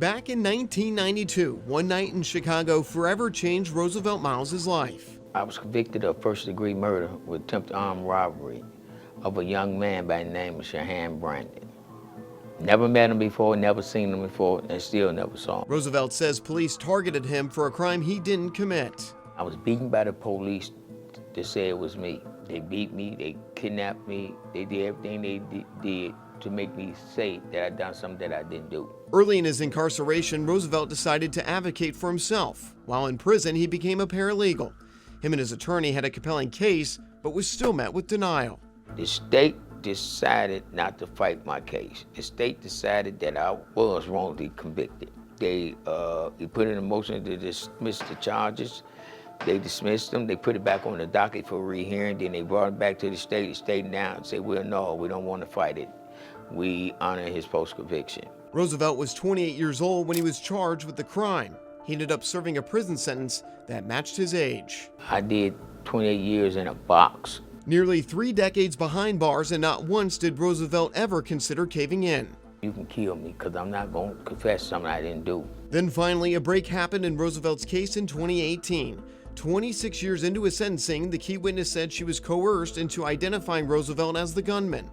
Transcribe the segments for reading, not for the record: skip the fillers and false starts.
Back in 1992, one night in Chicago forever changed Roosevelt Myles' life. I was convicted of first-degree murder with attempted armed robbery of a young man by the name of Shahan Brandon. Never met him before, never seen him before, and still never saw him. Roosevelt says police targeted him for a crime he didn't commit. I was beaten by the police to say it was me. They beat me, they kidnapped me, they did everything they did to make me say that I'd done something that I didn't do. Early in his incarceration, Roosevelt decided to advocate for himself. While in prison, he became a paralegal. Him and his attorney had a compelling case, but was still met with denial. The state decided not to fight my case. The state decided that I was wrongly convicted. They put in a motion to dismiss the charges. They dismissed them. They put it back on the docket for rehearing. Then they brought it back to the state. The state now and said, well, no, we don't want to fight it. We honor his post-conviction. Roosevelt was 28 years old when he was charged with the crime. He ended up serving a prison sentence that matched his age. I did 28 years in a box. Nearly 3 decades behind bars, and not once did Roosevelt ever consider caving in. You can kill me because I'm not going to confess something I didn't do. Then finally, a break happened in Roosevelt's case in 2018. 26 years into his sentencing, the key witness said she was coerced into identifying Roosevelt as the gunman.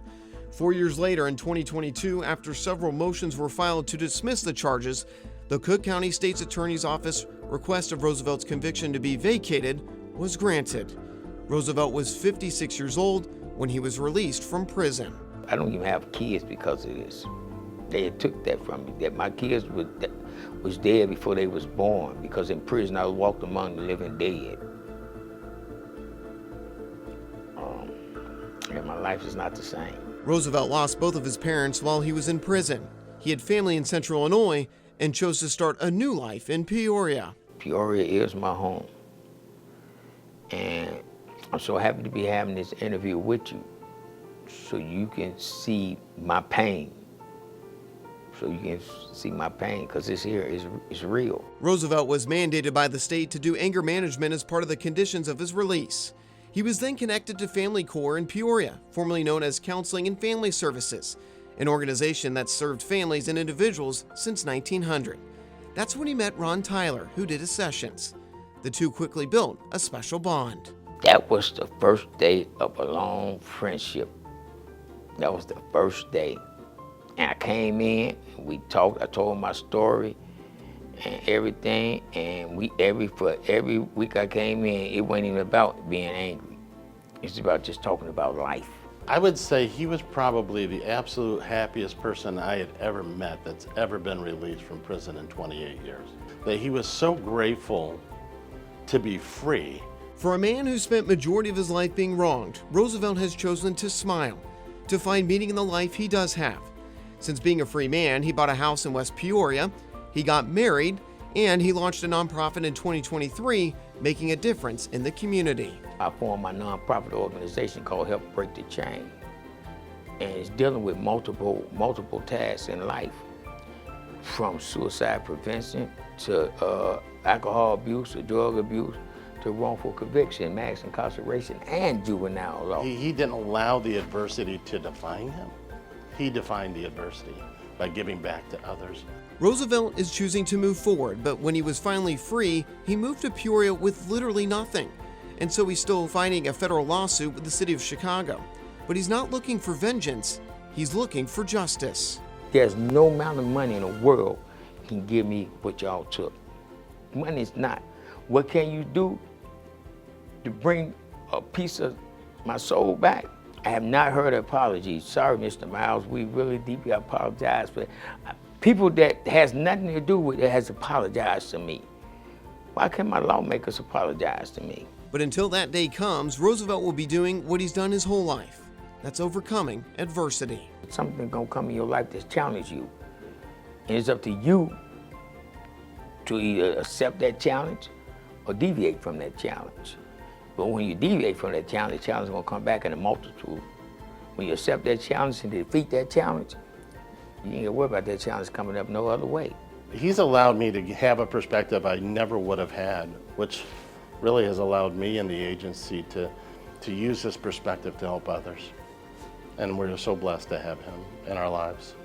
4 years later, in 2022, after several motions were filed to dismiss the charges, the Cook County State's Attorney's Office request of Roosevelt's conviction to be vacated was granted. Roosevelt was 56 years old when he was released from prison. I don't even have kids because of this. They took that from me, that my kids was dead before they was born, because in prison I walked among the living dead. And my life is not the same. Roosevelt lost both of his parents while he was in prison. He had family in Central Illinois and chose to start a new life in Peoria. Peoria is my home. And I'm so happy to be having this interview with you so you can see my pain. Because this here is real. Roosevelt was mandated by the state to do anger management as part of the conditions of his release. He was then connected to Family Corps in Peoria, formerly known as Counseling and Family Services, an organization that served families and individuals since 1900. That's when he met Ron Tyler, who did his sessions. The two quickly built a special bond. That was the first day of a long friendship. That was the first day. And I came in, we talked, I told him my story and everything, and for every week I came in, it wasn't even about being angry. It's about just talking about life. I would say he was probably the absolute happiest person I had ever met that's ever been released from prison in 28 years. That he was so grateful to be free. For a man who spent majority of his life being wronged, Roosevelt has chosen to smile, to find meaning in the life he does have. Since being a free man, he bought a house in West Peoria, he got married, and he launched a nonprofit in 2023, making a difference in the community. I formed my nonprofit organization called Help Break the Chain. And it's dealing with multiple tasks in life, from suicide prevention to alcohol abuse, to drug abuse, to wrongful conviction, mass incarceration, and juvenile law. He didn't allow the adversity to define him. He defined the adversity by giving back to others. Roosevelt is choosing to move forward, but when he was finally free, he moved to Peoria with literally nothing. And so he's still fighting a federal lawsuit with the city of Chicago. But he's not looking for vengeance, he's looking for justice. There's no amount of money in the world can give me what y'all took. Money is not. What can you do to bring a piece of my soul back? I have not heard an apology. Sorry, Mr. Myles, we really deeply apologize. But people that has nothing to do with it has apologized to me. Why can't my lawmakers apologize to me? But until that day comes, Roosevelt will be doing what he's done his whole life. That's overcoming adversity. Something's gonna come in your life that's challenge you. And it's up to you to either accept that challenge or deviate from that challenge. But when you deviate from that challenge, the challenge is gonna come back in a multitude. When you accept that challenge and defeat that challenge, you ain't gotta worry about that challenge coming up no other way. He's allowed me to have a perspective I never would have had, which really has allowed me and the agency to use this perspective to help others. And we're so blessed to have him in our lives.